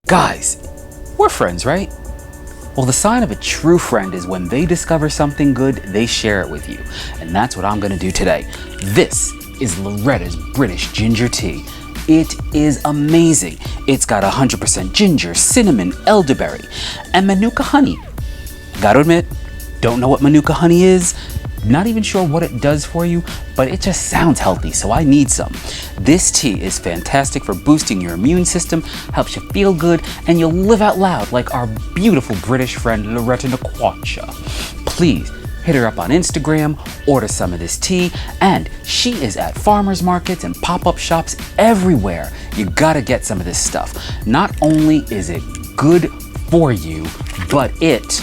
Guys, we're friends, right? Well, the sign of a true friend is when they discover something good, they share it with you. And that's what I'm gonna do today. This is Loretta's British ginger tea. It is amazing. It's got 100% ginger, cinnamon, elderberry, and manuka honey. Gotta admit, don't know what manuka honey is. Not even sure what it does for you, but it just sounds healthy, so I need some. This tea is fantastic for boosting your immune system, helps you feel good, and you'll live out loud like our beautiful British friend Loretta. Please hit her up on Instagram, order some of this tea, and she is at farmers markets and pop-up shops everywhere. You gotta get some of this stuff. Not only is it good for you, but it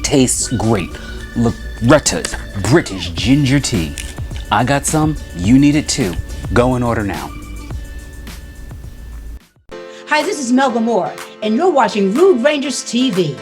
tastes great. Loretta's British ginger tea. I got some, you need it too. Go and order now. Hi, this is Melba Moore, and you're watching Rude Rangers TV.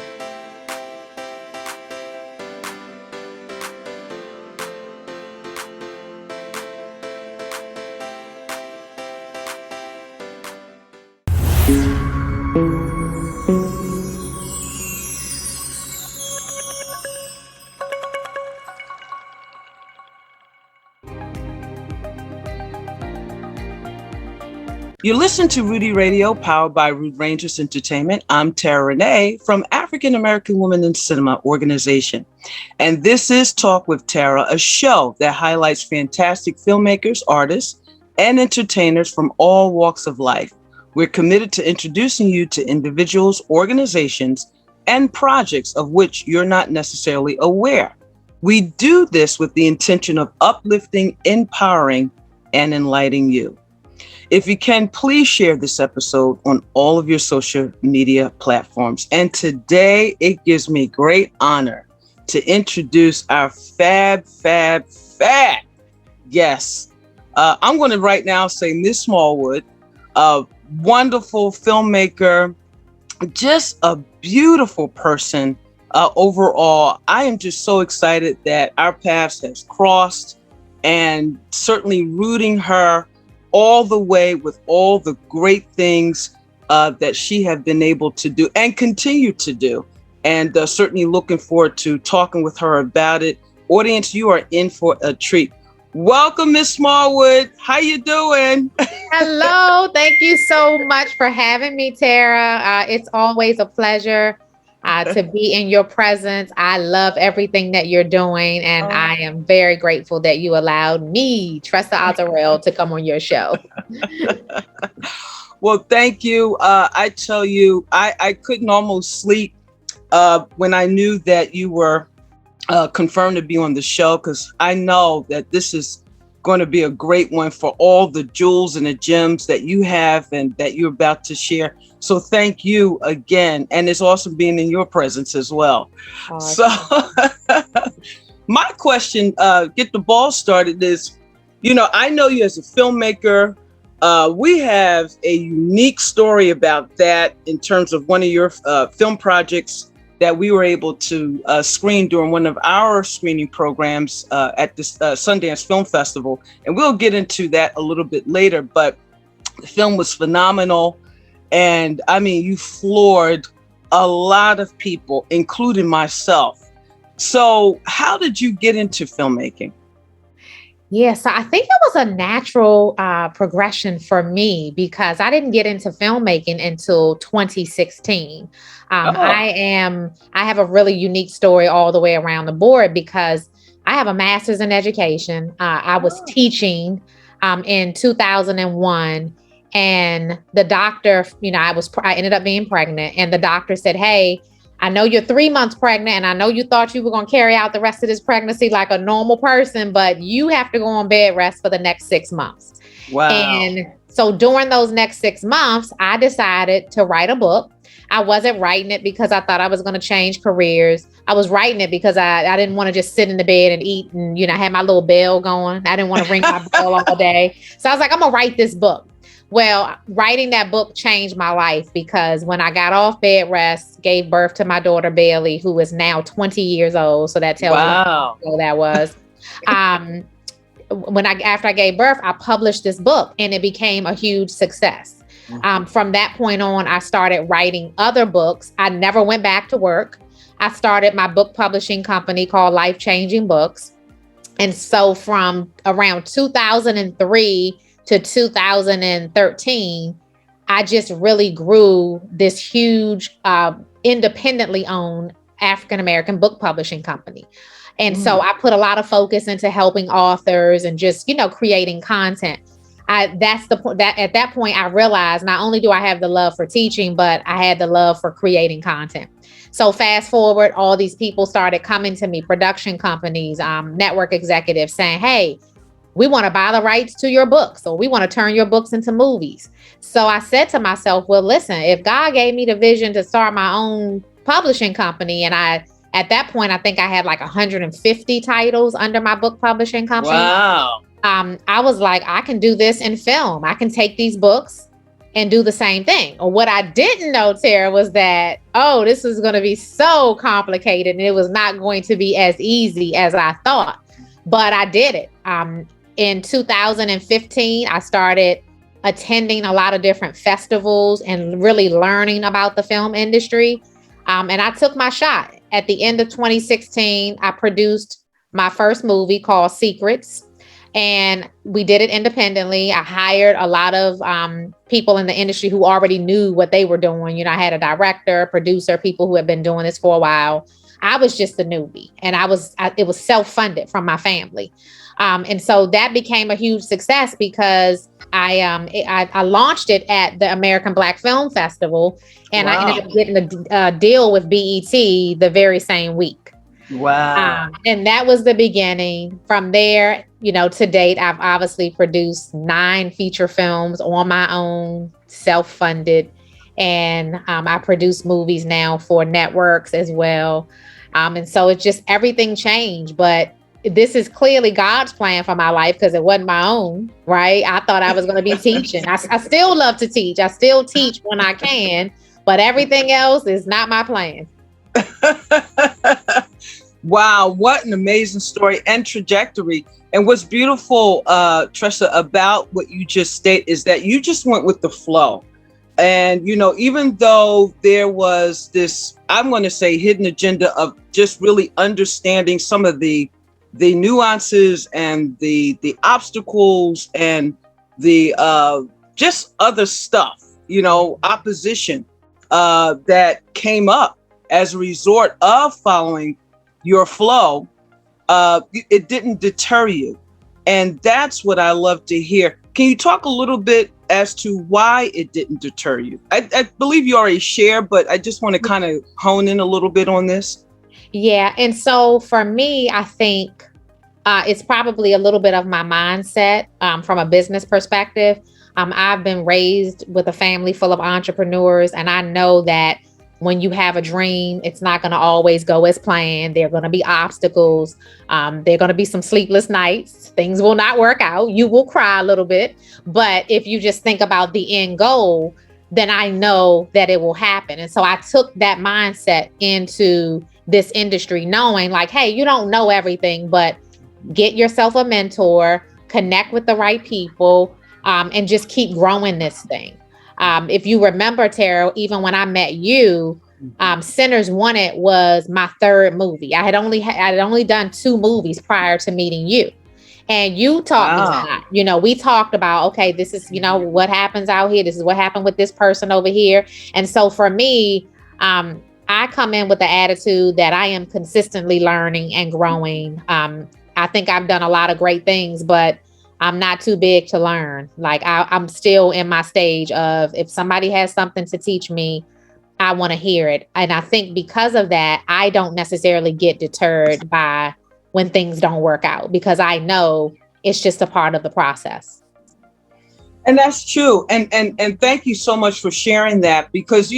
You listen to Rudy Radio, powered by Rude Rangers Entertainment. I'm Terra Renee from African American Women in Cinema organization. And this is Talk with Terra, a show that highlights fantastic filmmakers, artists, and entertainers from all walks of life. We're committed to introducing you to individuals, organizations, and projects of which you're not necessarily aware. We do this with the intention of uplifting, empowering, and enlightening you. If you can, please share this episode on all of your social media platforms. And today, it gives me great honor to introduce our fab guest. I'm going to right now say Miss Smallwood, a wonderful filmmaker, just a beautiful person overall. I am just so excited that our paths has crossed, and certainly rooting her all the way with all the great things that she has been able to do and continue to do. And certainly looking forward to talking with her about it. Audience, you are in for a treat. Welcome, Miss Smallwood. How you doing? Hello. Thank you so much for having me, Terra. It's always a pleasure to be in your presence. I love everything that you're doing, and I am very grateful that you allowed me, Tressa Smallwood, to come on your show. Well, thank you. I tell you, I couldn't almost sleep when I knew that you were confirmed to be on the show, because I know that this is going to be a great one for all the jewels and the gems that you have and that you're about to share. So thank you again. And it's awesome being in your presence as well. Awesome. So my question, get the ball started, is, I know you as a filmmaker. We have a unique story about that in terms of one of your film projects that we were able to screen during one of our screening programs at this Sundance Film Festival. And we'll get into that a little bit later, but the film was phenomenal. And I mean, you floored a lot of people, including myself. So how did you get into filmmaking? Yeah, so I think it was a natural progression for me, because I didn't get into filmmaking until 2016. I have a really unique story all the way around the board, because I have a master's in education. I was teaching in 2001, and the doctor, I ended up being pregnant, and the doctor said, "Hey, I know you're 3 months pregnant, and I know you thought you were going to carry out the rest of this pregnancy like a normal person, but you have to go on bed rest for the next 6 months." Wow. And so during those next 6 months, I decided to write a book. I wasn't writing it because I thought I was going to change careers. I was writing it because I didn't want to just sit in the bed and eat and, have my little bell going. I didn't want to ring my bell all day. So I was like, I'm going to write this book. Well, writing that book changed my life, because when I got off bed rest, gave birth to my daughter, Bailey, who is now 20 years old. So that tells you how old that was. After I gave birth, I published this book, and it became a huge success. From that point on, I started writing other books. I never went back to work. I started my book publishing company called Life Changing Books. And so from around 2003 to 2013, I just really grew this huge independently owned African-American book publishing company. And so I put a lot of focus into helping authors and just, creating content. That's the point that at that point I realized not only do I have the love for teaching, but I had the love for creating content. So fast forward, all these people started coming to me, production companies, network executives saying, hey, we want to buy the rights to your books, or we want to turn your books into movies. So I said to myself, well, listen, if God gave me the vision to start my own publishing company, and at that point, I think I had like 150 titles under my book publishing company. Wow. I was like, I can do this in film. I can take these books and do the same thing. Or what I didn't know, Terra, was that, this was going to be so complicated and it was not going to be as easy as I thought. But I did it. In 2015, I started attending a lot of different festivals and really learning about the film industry. And I took my shot. At the end of 2016, I produced my first movie called Secrets. And we did it independently. I hired a lot of people in the industry who already knew what they were doing. I had a director, producer, people who had been doing this for a while. I was just a newbie, and it was self-funded from my family. And so that became a huge success because I launched it at the American Black Film Festival, and I ended up getting a deal with BET the very same week. Wow. And that was the beginning. From there, to date, I've obviously produced 9 feature films on my own, self-funded. And I produce movies now for networks as well. And so it's just everything changed. But this is clearly God's plan for my life because it wasn't my own, right? I thought I was going to be teaching. I still love to teach. I still teach when I can, but everything else is not my plan. Wow, what an amazing story and trajectory. And what's beautiful, Tressa, about what you just stated is that you just went with the flow. And, even though there was this, I'm going to say, hidden agenda of just really understanding some of the nuances and the obstacles and the just other stuff, opposition that came up as a result of following your flow, it didn't deter you. And that's what I love to hear. Can you talk a little bit as to why it didn't deter you? I believe you already shared, but I just want to kind of hone in a little bit on this. Yeah. And so for me, I think it's probably a little bit of my mindset from a business perspective. I've been raised with a family full of entrepreneurs, and I know that when you have a dream, it's not going to always go as planned. There are going to be obstacles. There are going to be some sleepless nights. Things will not work out. You will cry a little bit. But if you just think about the end goal, then I know that it will happen. And so I took that mindset into this industry, knowing like, hey, you don't know everything, but get yourself a mentor, connect with the right people, and just keep growing this thing. If you remember, Terra, even when I met you, Sinners Wanted was my 3rd movie. I had only done 2 movies prior to meeting you. And you taught me a lot. We talked about, okay, this is, what happens out here. This is what happened with this person over here. And so for me, I come in with the attitude that I am consistently learning and growing. I think I've done a lot of great things, but I'm not too big to learn. Like I'm still in my stage of, if somebody has something to teach me, I want to hear it. And I think because of that, I don't necessarily get deterred by when things don't work out, because I know it's just a part of the process. And that's true. And thank you so much for sharing that, because,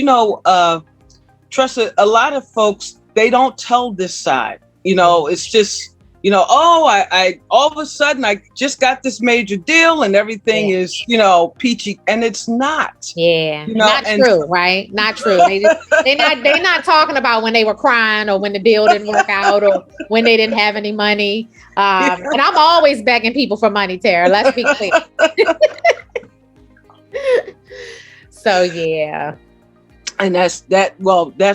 Tressa, a lot of folks, they don't tell this side. It's just, I all of a sudden I just got this major deal and everything is, peachy, and it's not. Yeah, not true, right? Not true. They're not talking about when they were crying or when the deal didn't work out or when they didn't have any money. And I'm always begging people for money, Terra. Let's be clear. So yeah. And that's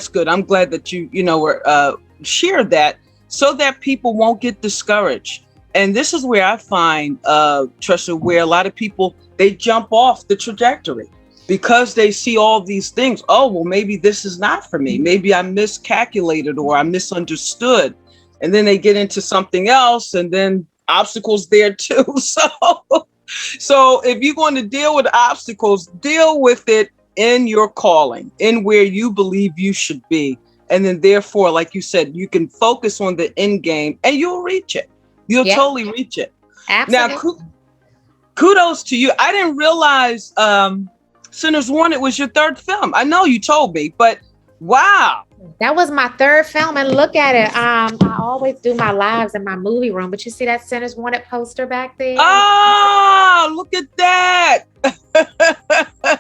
good. I'm glad that you were share that so that people won't get discouraged. And this is where I find, Tressa, where a lot of people, they jump off the trajectory because they see all these things. Oh, well, maybe this is not for me. Maybe I miscalculated or I misunderstood. And then they get into something else, and then obstacles there too. So if you're going to deal with obstacles, deal with it in your calling, in where you believe you should be. And then therefore, like you said, you can focus on the end game and you'll reach it. You'll totally reach it. Absolutely. Now, kudos to you. I didn't realize Sinners Wanted was your third film. I know you told me, but wow. That was my third film, and look at it. I always do my lives in my movie room, but you see that Sinners Wanted poster back there? Oh, look at that.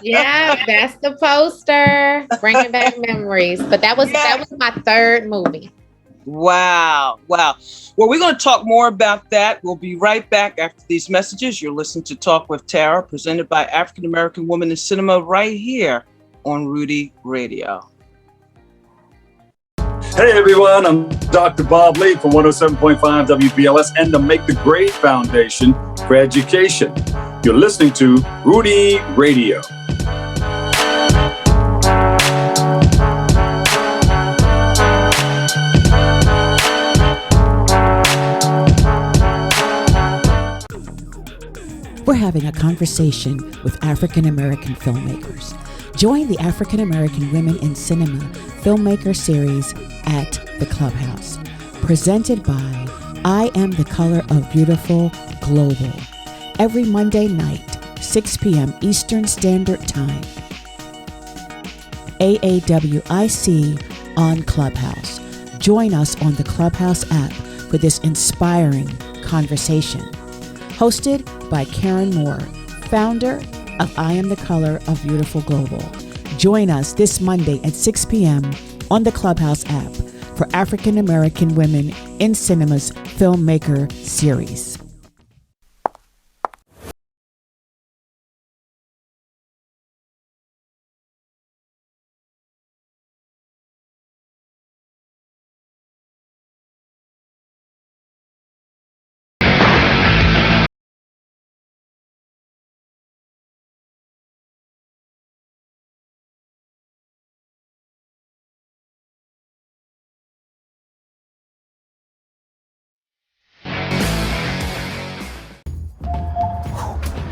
Yeah, that's the poster, bringing back memories. But that was my third movie. Wow. Well, we're going to talk more about that. We'll be right back after these messages. You're listening to Talk with Terra, presented by African American Women in Cinema, right here on Rudy Radio. Hey everyone, I'm Dr. Bob Lee from 107.5 WBLS and the Make the Grade Foundation for Education. You're listening to Rudy Radio. We're having a conversation with African American filmmakers. Join the African American Women in Cinema Filmmaker Series at the Clubhouse, presented by I Am the Color of Beautiful Global, every Monday night, 6 p.m. Eastern Standard Time. AAWIC on Clubhouse. Join us on the Clubhouse app for this inspiring conversation. Hosted by Karen Moore, founder of I Am the Color of Beautiful Global. Join us this Monday at 6 p.m. on the Clubhouse app for African American Women in Cinema's Filmmaker Series.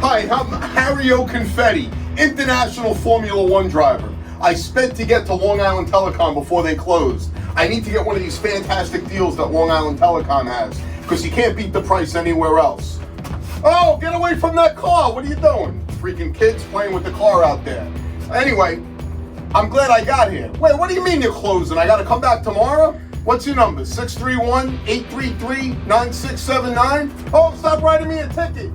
Hi, I'm Mario Confetti, international Formula One driver. I sped to get to Long Island Telecom before they closed. I need to get one of these fantastic deals that Long Island Telecom has, because you can't beat the price anywhere else. Oh, get away from that car. What are you doing? Freaking kids playing with the car out there. Anyway, I'm glad I got here. Wait, what do you mean you're closing? I gotta come back tomorrow? What's your number? 631-833-9679? Oh, stop writing me a ticket.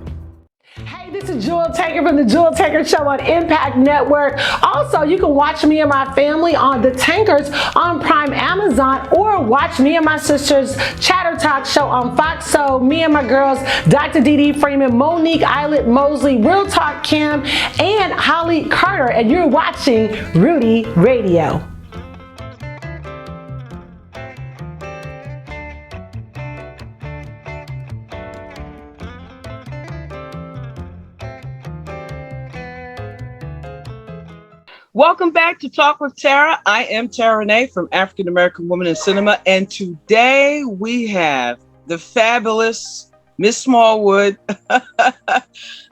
Hey, this is Jewel Taker from the Jewel Taker Show on Impact Network. Also, you can watch me and my family on The Tankers on Prime Amazon, or watch me and my sister's Chatter Talk show on Fox. So me and my girls, Dr. Dee Freeman, Monique Eilert Mosley, Real Talk Kim, and Holly Carter, and you're watching Rudy Radio. Welcome back to Talk with Terra. I am Terra Renee from African American Women in Cinema, and today we have the fabulous Miss Smallwood. I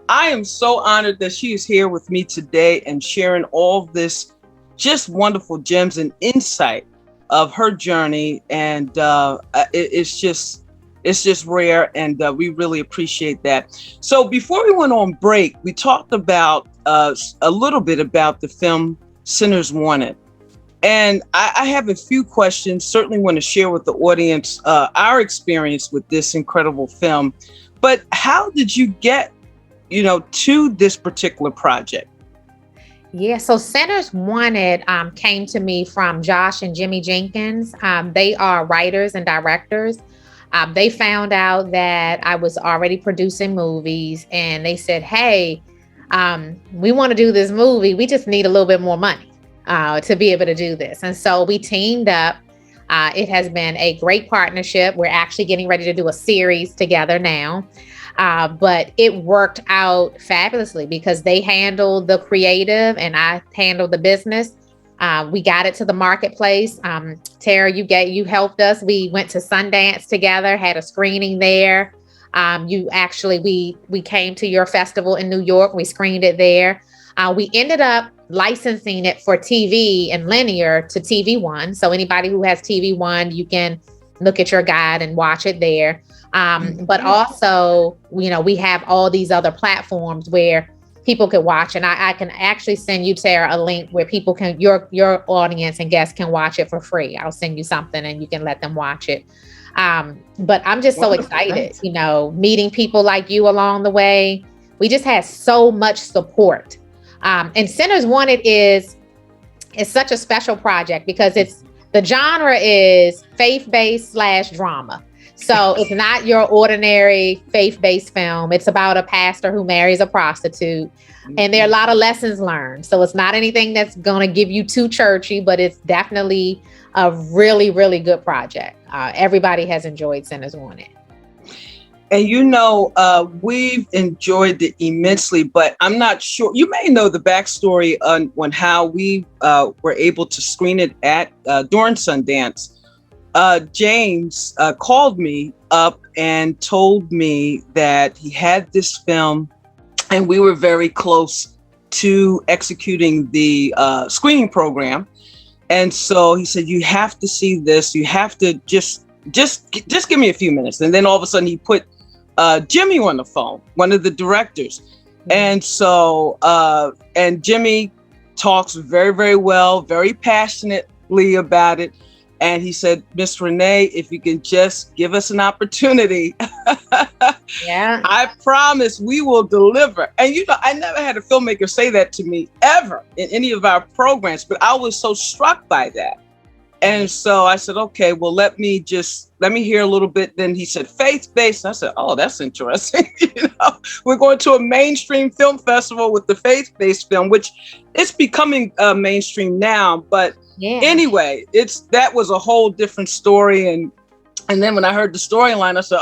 am so honored that she is here with me today and sharing all of this just wonderful gems and insight of her journey, and it's just rare, and we really appreciate that. So before we went on break, we talked about a little bit about the film Sinners Wanted. And I have a few questions, certainly want to share with the audience our experience with this incredible film. But how did you get, to this particular project? Yeah, so Sinners Wanted came to me from Josh and Jimmy Jenkins. They are writers and directors. They found out that I was already producing movies, and they said, hey, we want to do this movie. We just need a little bit more money to be able to do this. And so we teamed up. It has been a great partnership. We're actually getting ready to do a series together now. But it worked out fabulously because they handled the creative and I handled the business. We got it to the marketplace. Terra, you helped us. We went to Sundance together, had a screening there. We came to your festival in New York. We screened it there. We ended up licensing it for TV and linear to TV One. So anybody who has TV One, you can look at your guide and watch it there. But also, we have all these other platforms where people can watch, and I can actually send you, Terra, a link where people can, your audience and guests can watch it for free. I'll send you something and you can let them watch it. But I'm just so excited, meeting people like you along the way. We just had so much support. And Sinners Wanted is such a special project because the genre is faith-based / drama. So it's not your ordinary faith-based film. It's about a pastor who marries a prostitute, and there are a lot of lessons learned. So it's not anything that's going to give you too churchy, but it's definitely a really, really good project. Everybody has enjoyed Sinners Wanted. And we've enjoyed it immensely, but I'm not sure. You may know the backstory on how we were able to screen it during Sundance. James called me up and told me that he had this film and we were very close to executing the screening program. And so he said, you have to see this. You have to just give me a few minutes. And then all of a sudden he put Jimmy on the phone, one of the directors. And so, and Jimmy talks very, very well, very passionately about it. And he said, Miss Renee, if you can just give us an opportunity, yeah, I promise we will deliver. And I never had a filmmaker say that to me ever in any of our programs, but I was so struck by that. And so I said, okay, well, let me hear a little bit. Then he said, faith-based. And I said, oh, that's interesting. We're going to a mainstream film festival with the faith-based film, which it's becoming mainstream now. But anyway, that was a whole different story. And then when I heard the storyline, I said,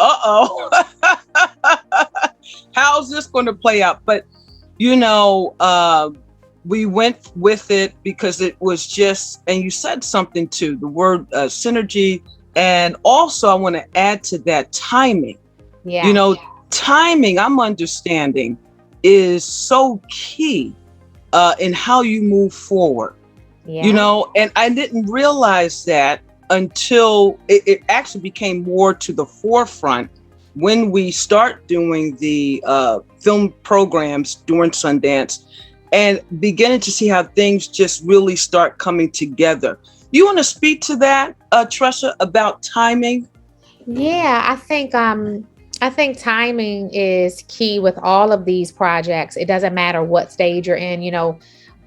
how's this going to play out? But, we went with it because it was just, and you said something too, the word synergy. And also I want to add to that timing. Yeah. Timing, I'm understanding, is so key in how you move forward. Yeah. And I didn't realize that until it actually became more to the forefront when we start doing the film programs during Sundance and beginning to see how things just really start coming together. You want to speak to that, Tressa, about timing? Yeah, I think timing is key with all of these projects. It doesn't matter what stage you're in.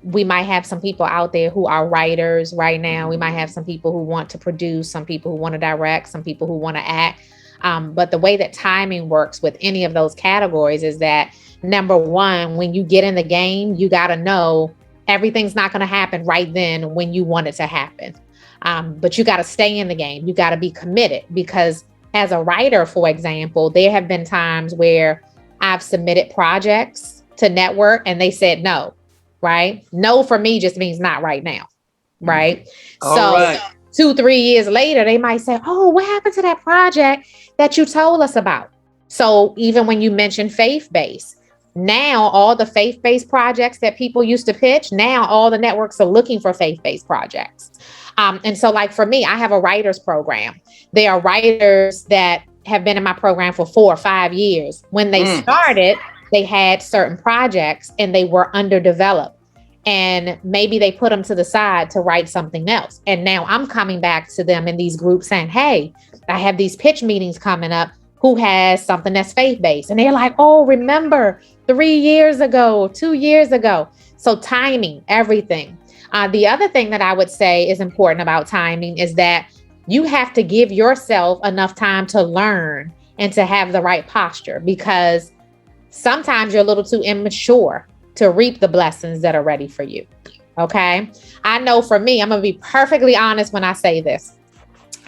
We might have some people out there who are writers right now. We might have some people who want to produce, some people who want to direct, some people who want to act. But the way that timing works with any of those categories is that, number one, when you get in the game, you got to know everything's not going to happen right then when you want it to happen. But you got to stay in the game. You got to be committed, because as a writer, for example, there have been times where I've submitted projects to network and they said no, right? No for me just means not right now, right? So 2-3 years later, they might say, oh, what happened to that project that you told us about? So even when you mention faith-based, now all the faith-based projects that people used to pitch, now all the networks are looking for faith-based projects. And so like for me, I have a writer's program. There are writers that have been in my program for 4 or 5 years. When they started, they had certain projects and they were underdeveloped. And maybe they put them to the side to write something else. And now I'm coming back to them in these groups saying, hey, I have these pitch meetings coming up. Who has something that's faith-based? And they're like, oh, remember 3 years ago, 2 years ago. So timing, everything. The other thing that I would say is important about timing is that you have to give yourself enough time to learn and to have the right posture, because sometimes you're a little too immature to reap the blessings that are ready for you. Okay. I know for me, I'm going to be perfectly honest when I say this.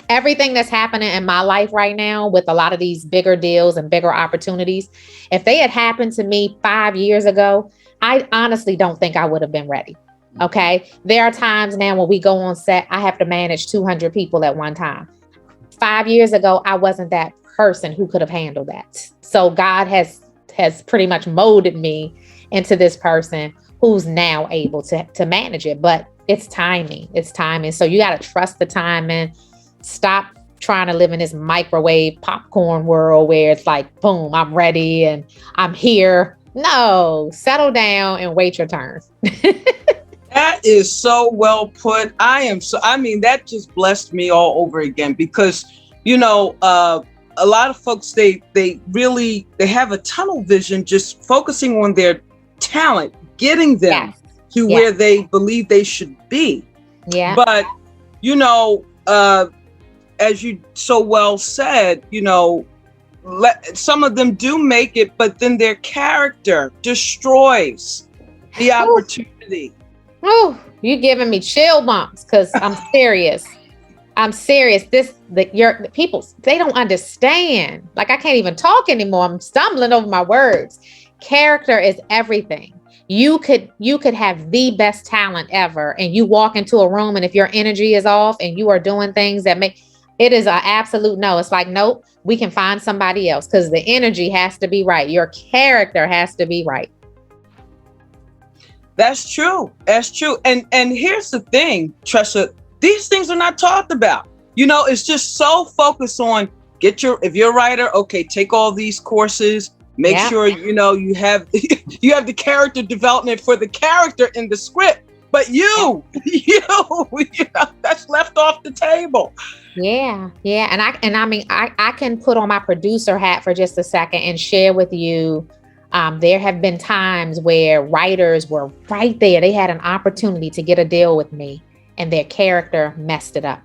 Everything that's happening in my life right now with a lot of these bigger deals and bigger opportunities, if they had happened to me 5 years ago, I honestly don't think I would have been ready. Okay. There are times now when we go on set, I have to manage 200 people at one time. 5 years ago, I wasn't that person who could have handled that. So God has pretty much molded me into this person who's now able to manage it. But it's timing. It's timing. So you got to trust the timing. Stop trying to live in this microwave popcorn world where it's like, boom, I'm ready and I'm here. No, settle down and wait your turn. That is so well put. That just blessed me all over again because, a lot of folks, they have a tunnel vision, just focusing on their talent, getting them to where they believe they should be. Yeah. But, as you so well said, some of them do make it, but then their character destroys the opportunity. Oh, you're giving me chill bumps because I'm serious. I'm serious. Your people, they don't understand. Like I can't even talk anymore. I'm stumbling over my words. Character is everything. You could have the best talent ever, and you walk into a room, and if your energy is off, and you are doing things that make it is an absolute no. It's like, nope, we can find somebody else because the energy has to be right. Your character has to be right. That's true. That's true. And here's the thing, Tressa, these things are not talked about. It's just so focused on if you're a writer, okay, take all these courses, make sure, you have the character development for the character in the script. But that's left off the table. Yeah. And I can put on my producer hat for just a second and share with you. There have been times where writers were right there. They had an opportunity to get a deal with me and their character messed it up.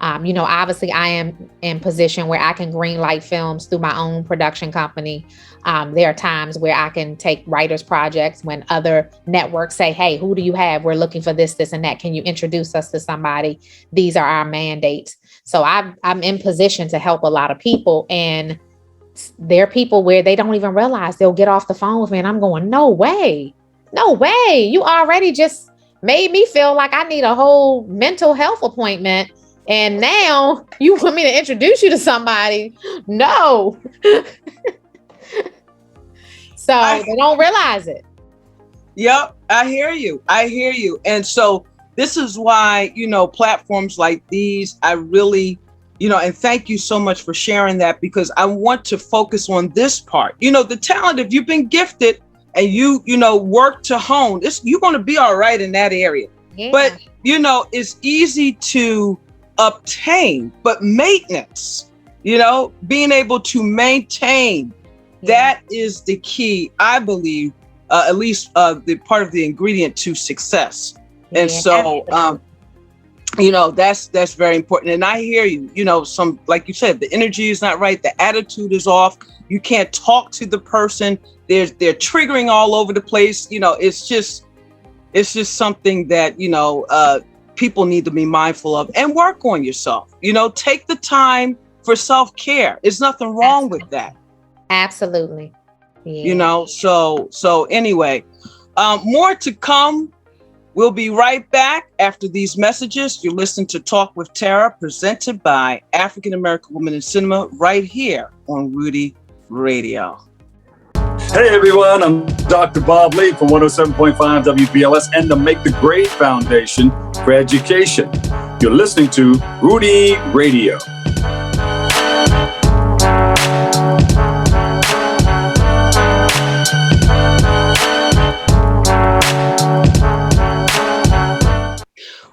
Obviously I am in position where I can greenlight films through my own production company. There are times where I can take writers' projects when other networks say, hey, who do you have? We're looking for this, and that. Can you introduce us to somebody? These are our mandates. So I'm in position to help a lot of people. And there are people where they don't even realize they'll get off the phone with me and I'm going, no way. You already just made me feel like I need a whole mental health appointment. And now you want me to introduce you to somebody? No. So they don't realize it. Yep, I hear you. And so this is why, platforms like these, I really, and thank you so much for sharing that, because I want to focus on this part. The talent, if you've been gifted and you work to hone, you're going to be all right in that area. Yeah. But, it's easy to obtain, but maintenance, being able to maintain, that is the key, I believe, at least the part of the ingredient to success. And so, that's very important. And I hear you, some, like you said, the energy is not right. The attitude is off. You can't talk to the person. They're triggering all over the place. It's just something that, people need to be mindful of and work on yourself. Take the time for self-care. There's nothing wrong with that. Absolutely. Yeah. So anyway, more to come. We'll be right back after these messages. You're listening to Talk with Terra, presented by African American Women in Cinema, right here on Rudy Radio. Hey everyone, I'm Dr. Bob Lee from 107.5 WBLS and the Make the Grade Foundation for Education. You're listening to Rudy Radio.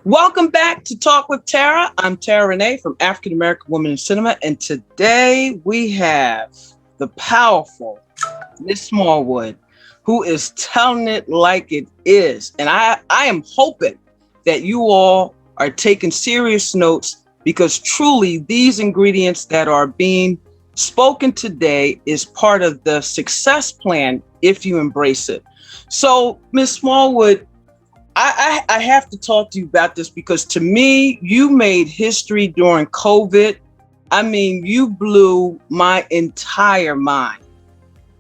Welcome back to Talk with Terra. I'm Terra Renee from African American Women in Cinema, and today we have the powerful Miss Smallwood, who is telling it like it is. And I am hoping that you all are taking serious notes, because truly these ingredients that are being spoken today is part of the success plan if you embrace it. So, Miss Smallwood, I have to talk to you about this because to me, you made history during COVID. I mean, you blew my entire mind.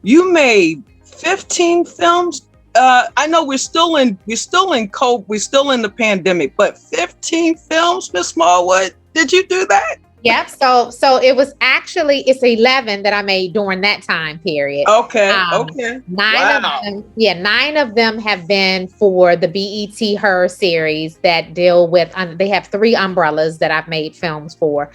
You made 15 films. I know we're still in COVID, we're still in the pandemic, but 15 films, Miss Smallwood, did you do that? Yep. So it was actually, it's 11 that I made during that time period. Okay. Nine of them have been for the BET Her series that deal with, they have 3 umbrellas that I've made films for.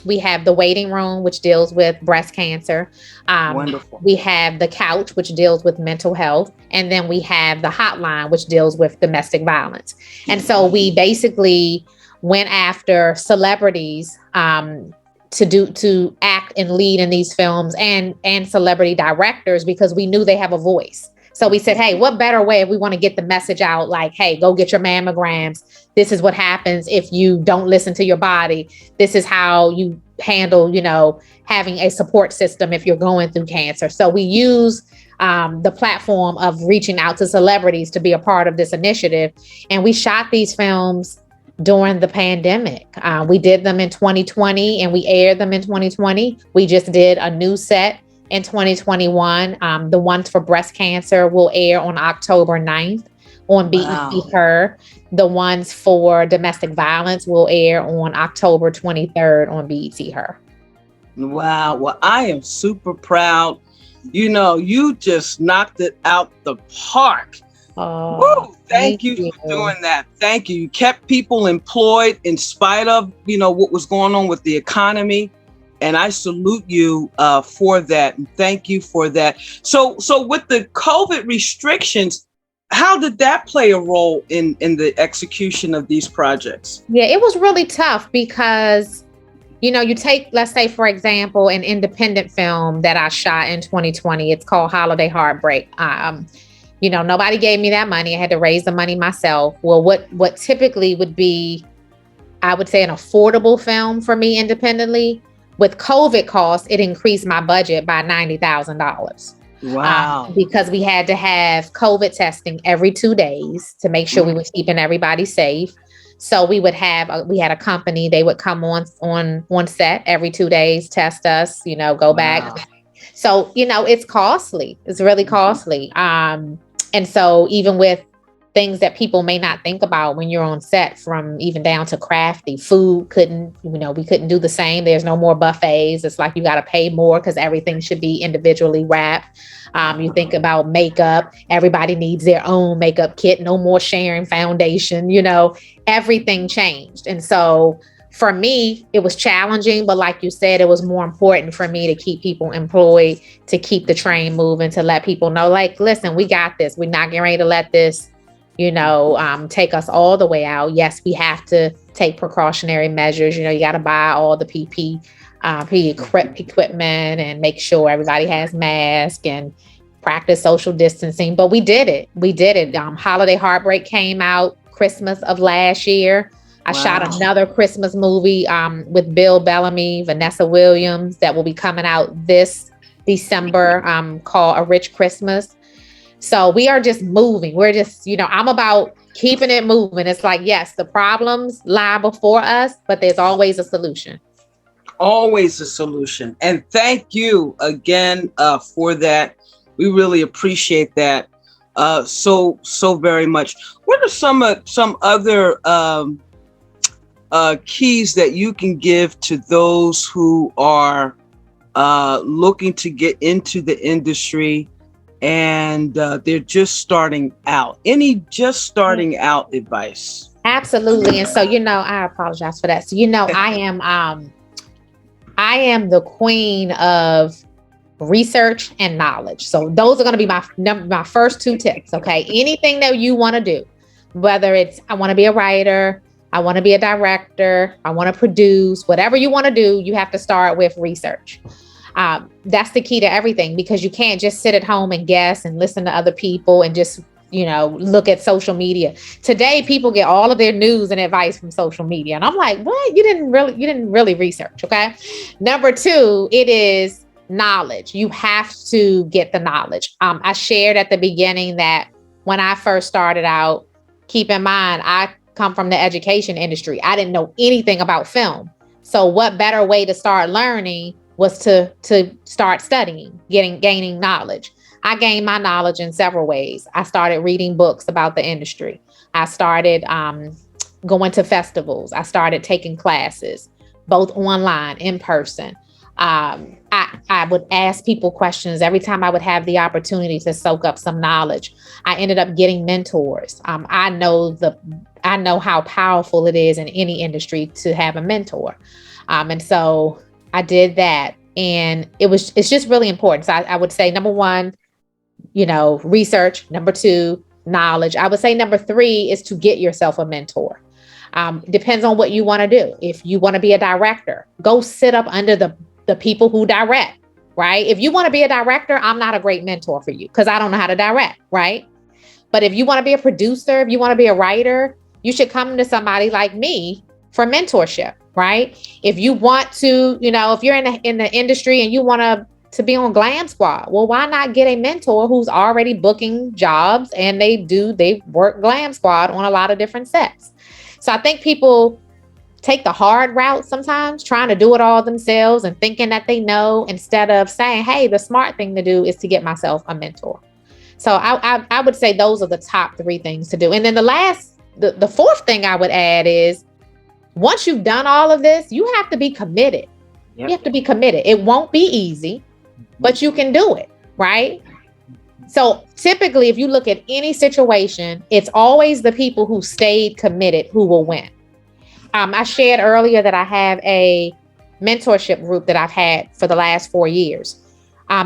We have The Waiting Room, which deals with breast cancer. Wonderful. We have The Couch, which deals with mental health. And then we have The Hotline, which deals with domestic violence. And so we basically went after celebrities to act and lead in these films and celebrity directors because we knew they have a voice. So we said, hey, what better way if we want to get the message out, like, hey, go get your mammograms. This is what happens if you don't listen to your body. This is how you handle, having a support system if you're going through cancer. So we use the platform of reaching out to celebrities to be a part of this initiative. And we shot these films during the pandemic. We did them in 2020 and we aired them in 2020. We just did a new set in 2021. The ones for breast cancer will air on October 9th on BET Her. The ones for domestic violence will air on October 23rd on BET Her. Wow. Well, I am super proud. You just knocked it out the park. Oh, thank you for doing that. Thank you. You kept people employed in spite of, what was going on with the economy. And I salute you for that. And thank you for that. So with the COVID restrictions, how did that play a role in the execution of these projects? Yeah, it was really tough because, you take, let's say, for example, an independent film that I shot in 2020. It's called Holiday Heartbreak. Nobody gave me that money. I had to raise the money myself. Well, what typically would be, I would say, an affordable film for me independently, with COVID costs, it increased my budget by $90,000. Wow. Because we had to have COVID testing every 2 days to make sure we were keeping everybody safe. So we had a company, they would come on set every 2 days, test us, go back. So, it's costly. It's really costly. And so even with things that people may not think about when you're on set, from even down to crafty food, we couldn't do the same. There's no more buffets. It's like you got to pay more because everything should be individually wrapped. You think about makeup, everybody needs their own makeup kit, no more sharing foundation, everything changed. And so for me, it was challenging, but like you said, it was more important for me to keep people employed, to keep the train moving, to let people know, like, listen, we got this. We're not getting ready to let this, take us all the way out. Yes, we have to take precautionary measures. You got to buy all the PPE equipment and make sure everybody has masks and practice social distancing. But we did it. Holiday Heartbreak came out Christmas of last year. I shot another Christmas movie with Bill Bellamy, Vanessa Williams, that will be coming out this December, called A Rich Christmas. So we are just moving. We're just, I'm about keeping it moving. It's like, yes, the problems lie before us, but there's always a solution. Always a solution. And thank you again for that. We really appreciate that so very much. What are some other keys that you can give to those who are looking to get into the industry and they're just starting out? Any just starting out advice? Absolutely. And so, I apologize for that. So, I am the queen of research and knowledge. So those are going to be my first 2 tips. Okay. Anything that you want to do, whether it's, I want to be a writer, I want to be a director, I want to produce, whatever you want to do, you have to start with research. That's the key to everything, because you can't just sit at home and guess and listen to other people and just, look at social media. Today, people get all of their news and advice from social media. And I'm like, what? You didn't really research. Okay. Number 2, it is knowledge. You have to get the knowledge. I shared at the beginning that when I first started out, keep in mind, I come from the education industry. I didn't know anything about film. So what better way to start learning was to start studying, gaining knowledge. I gained my knowledge in several ways. I started reading books about the industry. I started going to festivals. I started taking classes, both online, in person. I would ask people questions every time I would have the opportunity to soak up some knowledge. I ended up getting mentors. I know how powerful it is in any industry to have a mentor. And so I did that, and it's just really important. So I would say, number one, research. Number two, knowledge. I would say number three is to get yourself a mentor. Depends on what you want to do. If you want to be a director, go sit up under the people who direct, right? If you want to be a director, I'm not a great mentor for you because I don't know how to direct, right? But if you want to be a producer, if you want to be a writer, you should come to somebody like me for mentorship, right? If you want to, if you're in the industry and you want to be on Glam Squad, well, why not get a mentor who's already booking jobs and they work Glam Squad on a lot of different sets. So I think people take the hard route sometimes, trying to do it all themselves and thinking that they know, instead of saying, hey, the smart thing to do is to get myself a mentor. So I would say those are the top three things to do. And then the fourth thing I would add is, once you've done all of this, you have to be committed. Yep. You have to be committed. It won't be easy, but you can do it, right? So typically, if you look at any situation, it's always the people who stayed committed who will win. I shared earlier that I have a mentorship group that I've had for the last 4 years.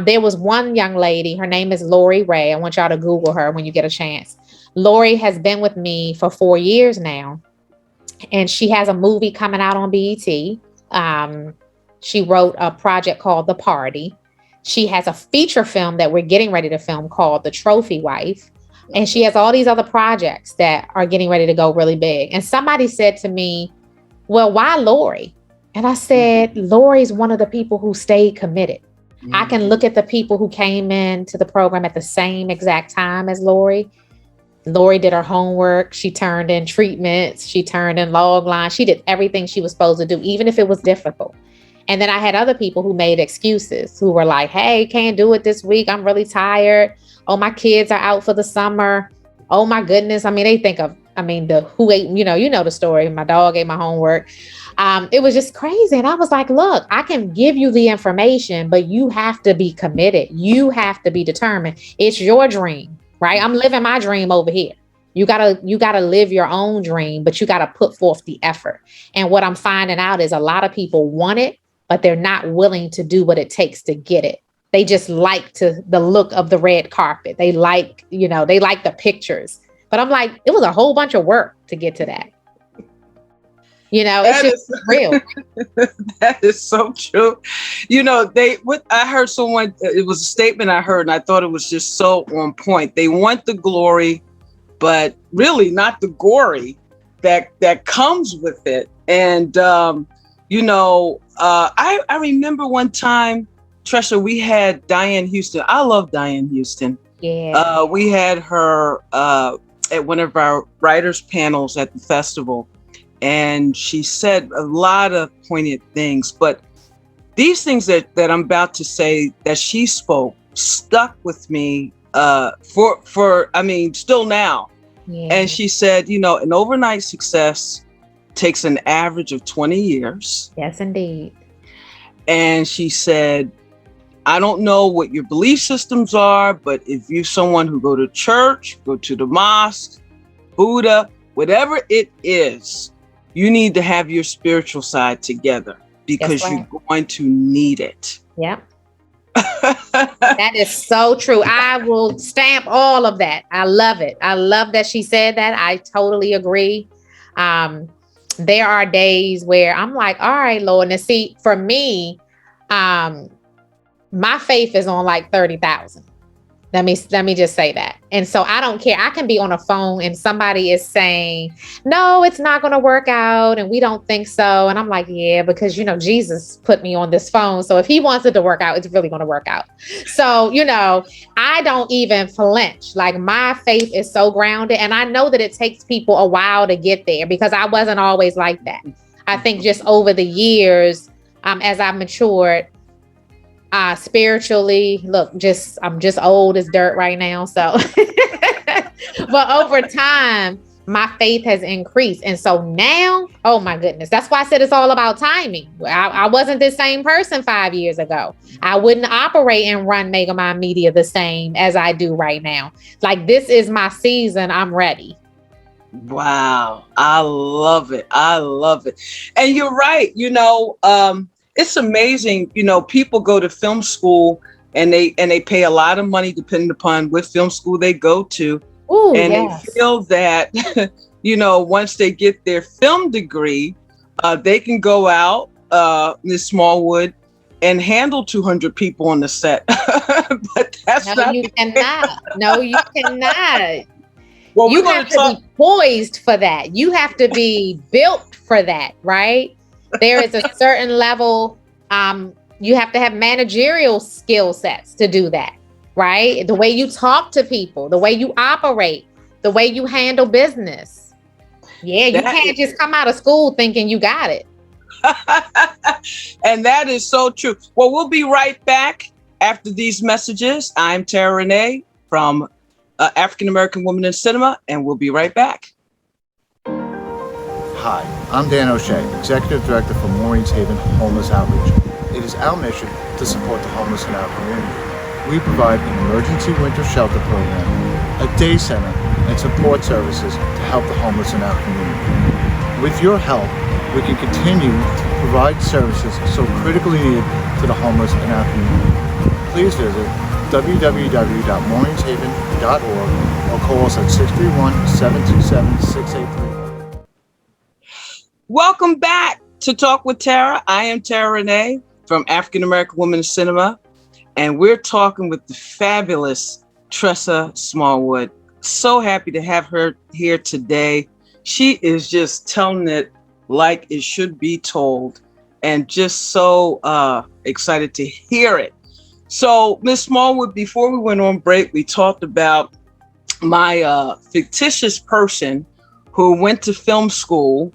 There was one young lady, her name is Lori Ray. I want y'all to Google her when you get a chance. Lori has been with me for 4 years now, and she has a movie coming out on BET. She wrote a project called The Party. She has a feature film that we're getting ready to film called The Trophy Wife. And she has all these other projects that are getting ready to go really big. And somebody said to me, well, why Lori? And I said, Lori's one of the people who stayed committed. Mm-hmm. I can look at the people who came into the program at the same exact time as Lori. Lori did her homework. She turned in treatments. She turned in log lines. She did everything she was supposed to do, even if it was difficult. And then I had other people who made excuses, who were like, hey, can't do it this week. I'm really tired. Oh, my kids are out for the summer. Oh my goodness. I mean, they think of, who ate, you know the story. My dog ate my homework. It was just crazy. And I was like, look, I can give you the information, but you have to be committed. You have to be determined. It's your dream, right? I'm living my dream over here. You gotta live your own dream, but you gotta put forth the effort. And what I'm finding out is a lot of people want it, but they're not willing to do what it takes to get it. They just like the look of the red carpet. They like the pictures. But I'm like, it was a whole bunch of work to get to that. It's just real. That is so true. I heard someone, it was a statement I heard, and I thought it was just so on point. They want the glory, but really not the gory that comes with it. And, I remember one time, Tressa, we had Diane Houston. I love Diane Houston. Yeah. We had her at one of our writers' panels at the festival, and she said a lot of poignant things. But these things that I'm about to say that she spoke stuck with me still now. Yeah. And she said, an overnight success takes an average of 20 years. Yes, indeed. And she said, I don't know what your belief systems are, but if you're someone who go to church, go to the mosque, Buddha, whatever it is, you need to have your spiritual side together because you're going to need it. Yep. That is so true. I will stamp all of that. I love it. I love that she said that. I totally agree. There are days where I'm like, all right, Lord. And see, for me, my faith is on like 30,000. Let me just say that. And so I don't care. I can be on a phone and somebody is saying, no, it's not going to work out. And we don't think so. And I'm like, yeah, because, you know, Jesus put me on this phone. So if he wants it to work out, it's really going to work out. So, you know, I don't even flinch. Like my faith is so grounded. And I know that it takes people a while to get there because I wasn't always like that. I think just over the years, as I've matured, spiritually, look, I'm just old as dirt right now. So, but over time, my faith has increased. And so now, oh my goodness, that's why I said it's all about timing. I wasn't the same person 5 years ago. I wouldn't operate and run Megamind Media the same as I do right now. Like, this is my season. I'm ready. Wow. I love it. I love it. And you're right. You know, it's amazing. You know, people go to film school and they pay a lot of money depending upon what film school they go to. Ooh, and yes. They feel that, you know, once they get their film degree, they can go out, Ms. Smallwood, and handle 200 people on the set. But that's no, you cannot. No, you cannot. Well, you have to be poised for that. You have to be built for that, right? There is a certain level, you have to have managerial skill sets to do that, right? The way you talk to people, the way you operate, the way you handle business. Yeah, you can't just come out of school thinking you got it. And that is so true. Well, we'll be right back after these messages. I'm Terra Renee from African American Women in Cinema, and we'll be right back. Hi, I'm Dan O'Shea, Executive Director for Maureen's Haven Homeless Outreach. It is our mission to support the homeless in our community. We provide an emergency winter shelter program, a day center, and support services to help the homeless in our community. With your help, we can continue to provide services so critically needed to the homeless in our community. Please visit www.maureen'shaven.org or call us at 631-727-683. Welcome back to Talk with Terra. I am Terra Renee from African American Women in Cinema, and we're talking with the fabulous Tressa Smallwood. So happy to have her here today. She is just telling it like it should be told, and just so excited to hear it. So, Ms. Smallwood, before we went on break, we talked about my fictitious person who went to film school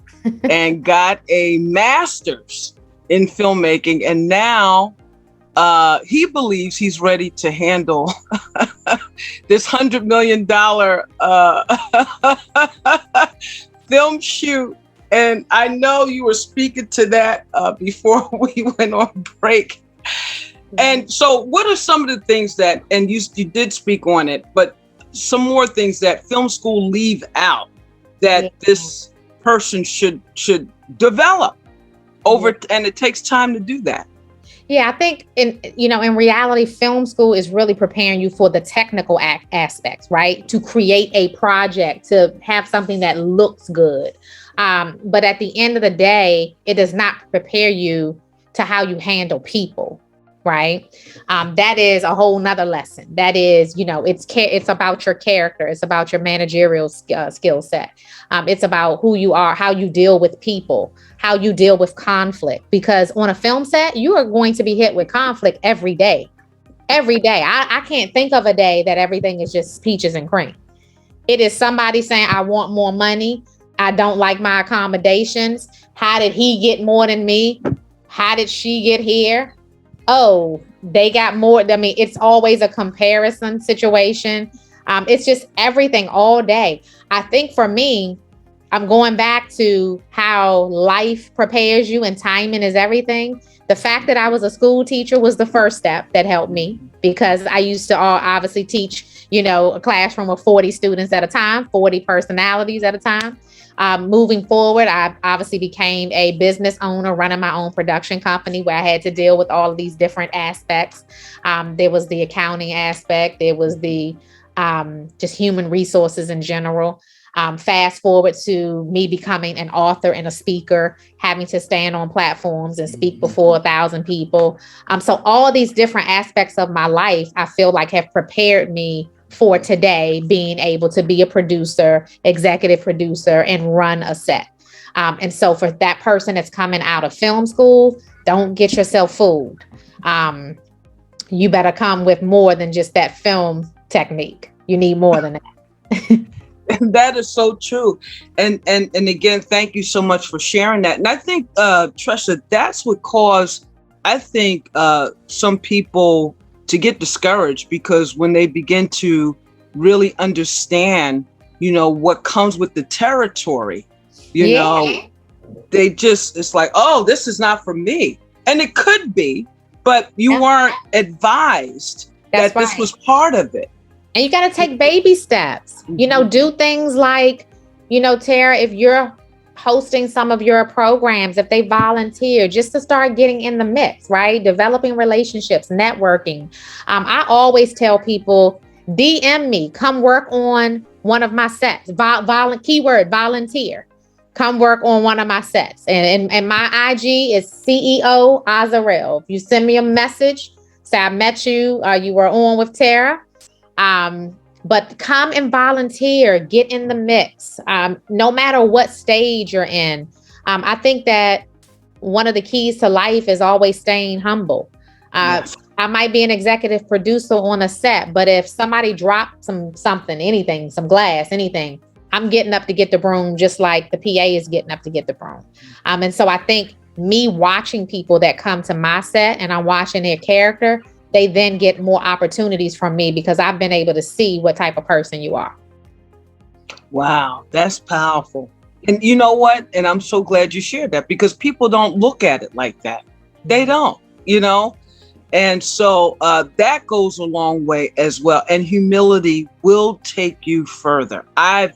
and got a master's in filmmaking. And now he believes he's ready to handle this $100 million film shoot. And I know you were speaking to that before we went on break. And so what are some of the things that, and you did speak on it, but some more things that film school leave out that this person should develop over, and it takes time to do that. Yeah, I think in reality, film school is really preparing you for the technical aspects, right? To create a project, to have something that looks good. But at the end of the day, it does not prepare you to how you handle people. Right. That is a whole nother lesson. That is, it's about your character. It's about your managerial skill set. It's about who you are, how you deal with people, how you deal with conflict, because on a film set, you are going to be hit with conflict every day. Every day. I can't think of a day that everything is just peaches and cream. It is somebody saying, I want more money. I don't like my accommodations. How did he get more than me? How did she get here? Oh, they got more. I mean, it's always a comparison situation. It's just everything all day. I think for me, I'm going back to how life prepares you and timing is everything. The fact that I was a school teacher was the first step that helped me, because I used to obviously teach, a classroom of 40 students at a time, 40 personalities at a time. Moving forward, I obviously became a business owner running my own production company where I had to deal with all of these different aspects. There was the accounting aspect. There was the just human resources in general. Fast forward to me becoming an author and a speaker, having to stand on platforms and speak before 1,000 people. So all these different aspects of my life, I feel like have prepared me for today, being able to be a producer, executive producer, and run a set. And so for that person that's coming out of film school, don't get yourself fooled. You better come with more than just that film technique. You need more than that. That is so true. And again, thank you so much for sharing that. And I think, Tressa, that's what caused, I think, some people to get discouraged, because when they begin to really understand, what comes with the territory, they just, it's like, oh, this is not for me. And it could be, but you weren't advised that this was part of it. And you got to take baby steps, do things like, Terra, if you're hosting some of your programs, if they volunteer, just to start getting in the mix, right? Developing relationships, networking. I always tell people, DM me, come work on one of my sets, keyword volunteer, come work on one of my sets. And my IG is CEO Azarel. If you send me a message, say I met you, you were on with Terra. But come and volunteer, get in the mix, no matter what stage you're in. I think that one of the keys to life is always staying humble. Yes. I might be an executive producer on a set, but if somebody dropped something, anything, some glass, anything, I'm getting up to get the broom, just like the PA is getting up to get the broom. And so I think me watching people that come to my set and I'm watching their character, they then get more opportunities from me because I've been able to see what type of person you are. Wow, that's powerful. And you know what? And I'm so glad you shared that, because people don't look at it like that. They don't, And so that goes a long way as well. And humility will take you further. I've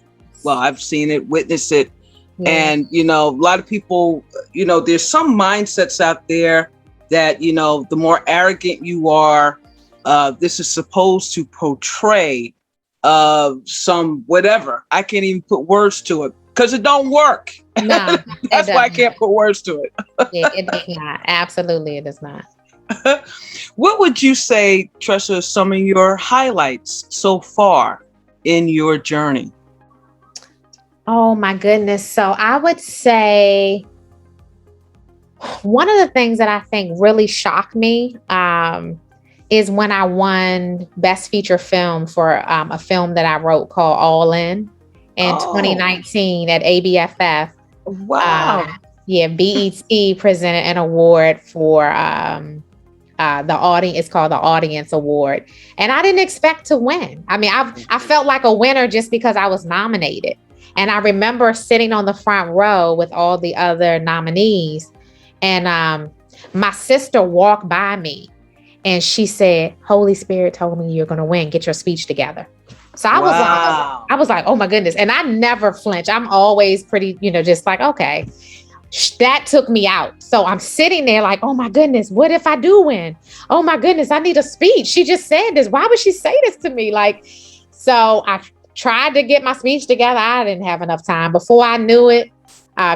seen it, witnessed it. Yeah. And, a lot of people, there's some mindsets out there that, the more arrogant you are, this is supposed to portray some whatever. I can't even put words to it because it don't work. No, that's why I can't put words to it. Yeah, it does not. Absolutely, it does not. What would you say, Tressa, are some of your highlights so far in your journey? Oh my goodness. So I would say one of the things that I think really shocked me is when I won Best Feature Film for a film that I wrote called All In 2019 at ABFF. Wow. BET presented an award for the audience. It's called the Audience Award. And I didn't expect to win. I mean, I felt like a winner just because I was nominated. And I remember sitting on the front row with all the other nominees. And my sister walked by me and she said, Holy Spirit told me you're going to win. Get your speech together. So I was like, oh my goodness. And I never flinch. I'm always pretty, just like, okay, that took me out. So I'm sitting there like, oh my goodness, what if I do win? Oh my goodness, I need a speech. She just said this. Why would she say this to me? So I tried to get my speech together. I didn't have enough time. Before I knew it,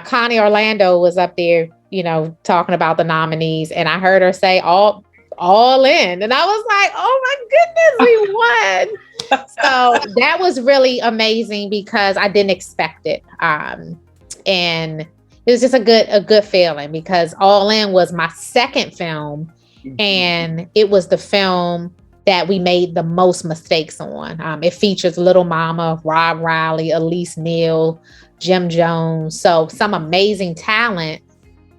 Connie Orlando was up there, talking about the nominees. And I heard her say all in. And I was like, oh my goodness, we won. So that was really amazing because I didn't expect it. And it was just a good feeling because All In was my second film. And it was the film that we made the most mistakes on. It features Little Mama, Rob Riley, Elise Neal, Jim Jones. So some amazing talent,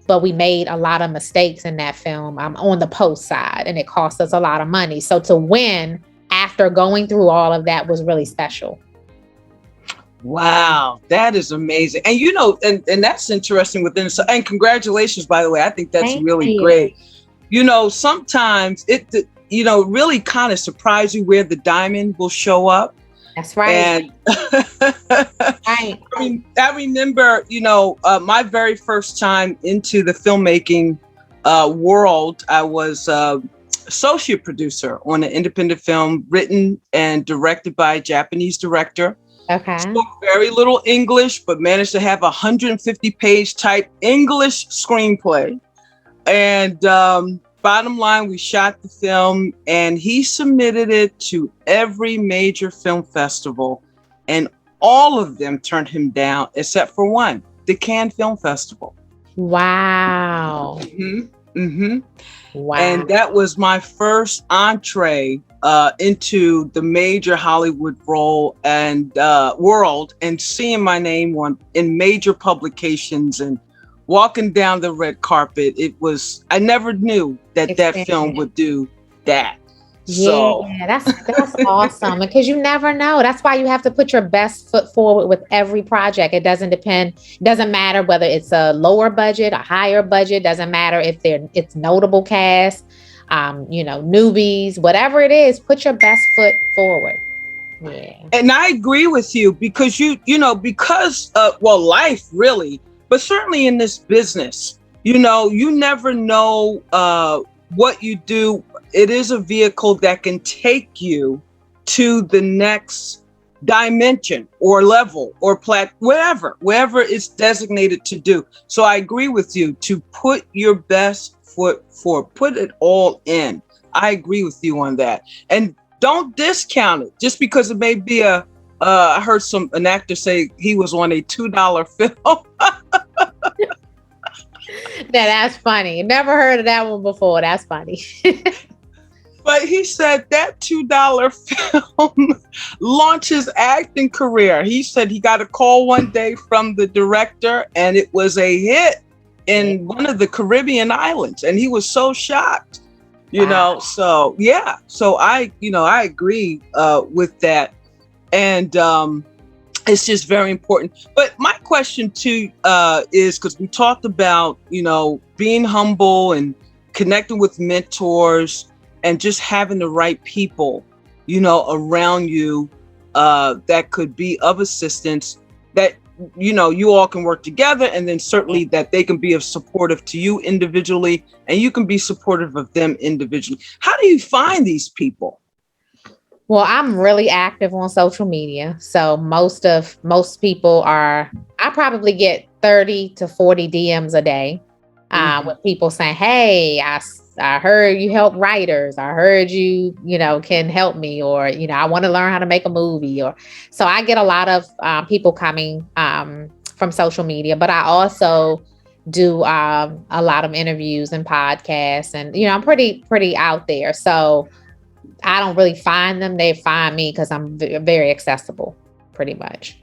but we made a lot of mistakes in that film on the post side, and it cost us a lot of money. So to win after going through all of that was really special. Wow, that is amazing. And and that's interesting and congratulations, by the way. I think that's really great. Sometimes it really kind of surprise you where the diamond will show up. That's right. And right. I remember, my very first time into the filmmaking world, I was associate producer on an independent film written and directed by a Japanese director. Okay. Spoke very little English, but managed to have a 150-page type English screenplay. And bottom line, we shot the film, and he submitted it to every major film festival, and all of them turned him down except for one, the Cannes Film Festival. Wow. Wow. And that was my first entree into the major Hollywood world and seeing my name in major publications and walking down the red carpet. I never knew that film would do that. So that's awesome, because you never know. That's why you have to put your best foot forward with every project. It doesn't matter whether it's a lower budget, a higher budget, doesn't matter if it's notable cast, newbies, whatever it is, put your best foot forward. Yeah. And I agree with you because life really, but certainly in this business, you never know what you do. It is a vehicle that can take you to the next dimension or level or wherever it's designated to do. So I agree with you to put your best foot forward, put it all in. I agree with you on that. And don't discount it just because it may be I heard an actor say he was on a $2 film. That's funny. Never heard of that one before. That's funny. But he said that $2 film launched his acting career. He said he got a call one day from the director, and it was a hit in one of the Caribbean islands, and he was so shocked. So yeah. So I agree with that, and it's just very important. But my question too is, because we talked about being humble and connecting with mentors and just having the right people around you that could be of assistance, that you all can work together, and then certainly that they can be of supportive to you individually, and you can be supportive of them individually. How do you find these people? Well, I'm really active on social media. So most people I probably get 30 to 40 DMs a day with people saying, hey, I heard you help writers. I heard you, can help me, or, I want to learn how to make a movie. So I get a lot of people coming from social media, but I also do a lot of interviews and podcasts, and, I'm pretty out there. So I don't really find them. They find me because I'm very accessible, pretty much.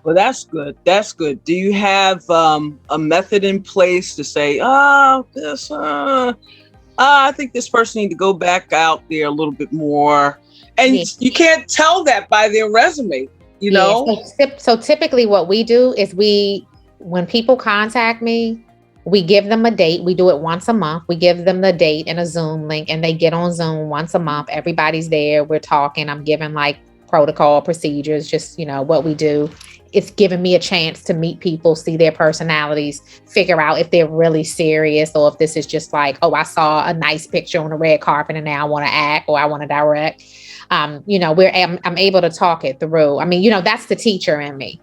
Well, that's good. That's good. Do you have a method in place to say, I think this person needs to go back out there a little bit more? And you can't tell that by their resume, Yeah. So typically what we do is when people contact me, we give them a date. We do it once a month. We give them the date and a Zoom link, and they get on Zoom once a month. Everybody's there. We're talking. I'm giving protocol procedures, just, what we do. It's giving me a chance to meet people, see their personalities, figure out if they're really serious, or if this is just I saw a nice picture on a red carpet and now I want to act or I want to direct. I'm able to talk it through. That's the teacher in me.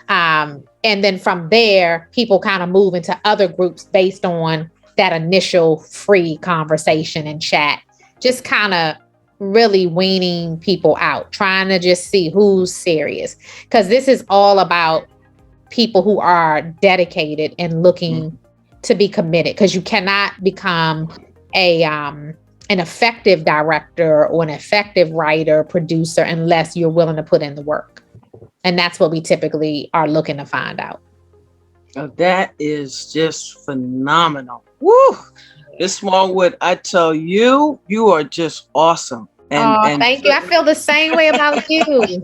And then from there, people kind of move into other groups based on that initial free conversation and chat, just kind of really weaning people out, trying to just see who's serious. Because this is all about people who are dedicated and looking to be committed, because you cannot become an effective director or an effective writer, producer, unless you're willing to put in the work. And that's what we typically are looking to find out. Oh, that is just phenomenal. Woo! Miss Smallwood, I tell you, you are just awesome. And thank you. I feel the same way about you.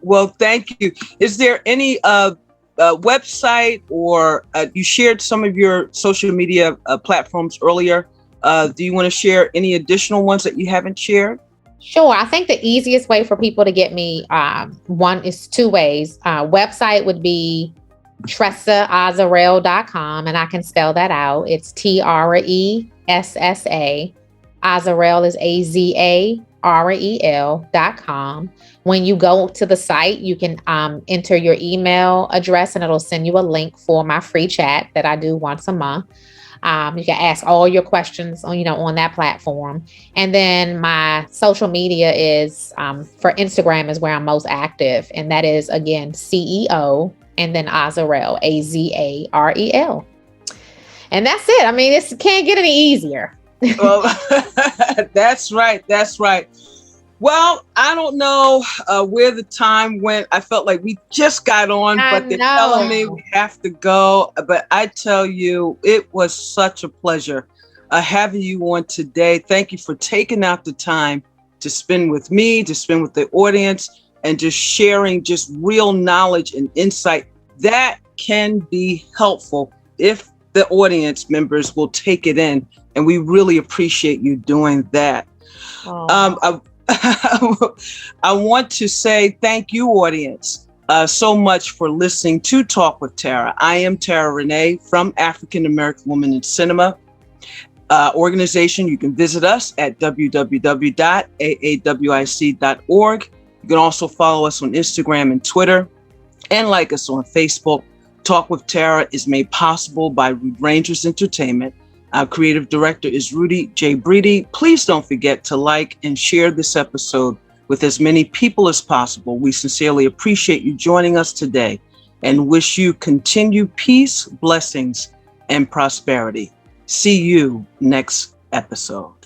Well, thank you. Is there any website, or you shared some of your social media platforms earlier? Do you want to share any additional ones that you haven't shared? Sure. I think the easiest way for people to get me, one is two ways. Website would be TressaAzarel.com, and I can spell that out. It's TRESSA. Azarel is REL.com. When you go to the site, you can enter your email address and it'll send you a link for my free chat that I do once a month. You can ask all your questions on that platform. And then my social media is for Instagram is where I'm most active. And that is, again, CEO and then Azarel, Azarel. And that's it. I mean, this can't get any easier. Well, that's right. That's right. Well, I don't know where the time went. I felt like we just got on, but they're telling me we have to go. But I tell you, it was such a pleasure having you on today. Thank you for taking out the time to spend with me, to spend with the audience, and just sharing just real knowledge and insight that can be helpful if the audience members will take it in. And we really appreciate you doing that. I want to say thank you, audience, so much for listening to Talk with Terra. I am Terra Renee from African American Women in Cinema organization. You can visit us at www.aawic.org. You can also follow us on Instagram and Twitter and like us on Facebook. Talk with Terra is made possible by Rude Rangers Entertainment. Our creative director is Rudy J. Breedy. Please don't forget to like and share this episode with as many people as possible. We sincerely appreciate you joining us today and wish you continued peace, blessings, and prosperity. See you next episode.